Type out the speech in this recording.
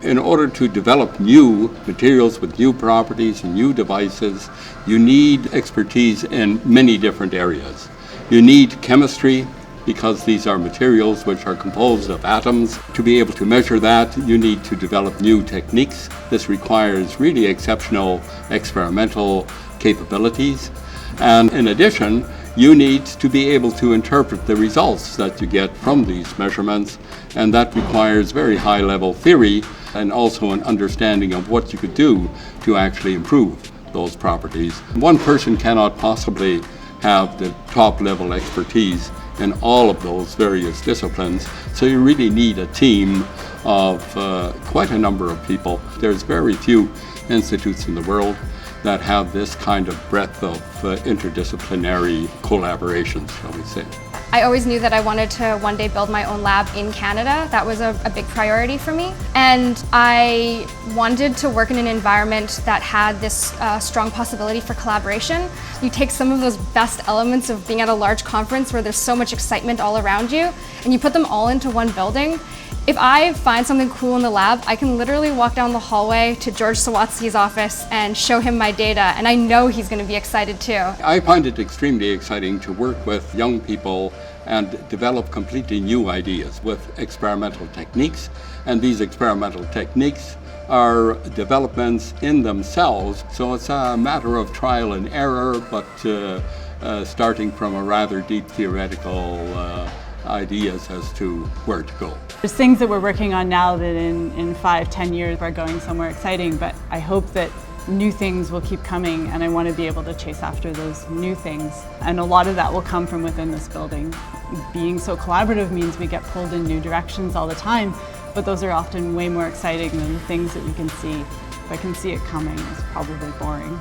In order to develop new materials with new properties and new devices, you need expertise in many different areas. You need chemistry, because these are materials which are composed of atoms. To be able to measure that, you need to develop new techniques. This requires really exceptional experimental capabilities. And in addition, you need to be able to interpret the results that you get from these measurements, and that requires very high-level theory and also an understanding of what you could do to actually improve those properties. One person cannot possibly have the top-level expertise in all of those various disciplines, so you really need a team of quite a number of people. There's very few institutes in the world that have this kind of breadth of interdisciplinary collaboration, shall we say. I always knew that I wanted to one day build my own lab in Canada. That was a big priority for me. And I wanted to work in an environment that had this strong possibility for collaboration. You take some of those best elements of being at a large conference where there's so much excitement all around you, and you put them all into one building. If I find something cool in the lab, I can literally walk down the hallway to George Sawatsky's office and show him my data, and I know he's going to be excited too. I find it extremely exciting to work with young people and develop completely new ideas with experimental techniques, and these experimental techniques are developments in themselves, so it's a matter of trial and error, but starting from a rather deep theoretical ideas as to where to go. There's things that we're working on now that in 5-10 years are going somewhere exciting, but I hope that new things will keep coming, and I want to be able to chase after those new things. And a lot of that will come from within this building. Being so collaborative means we get pulled in new directions all the time, but those are often way more exciting than the things that we can see. If I can see it coming, it's probably boring.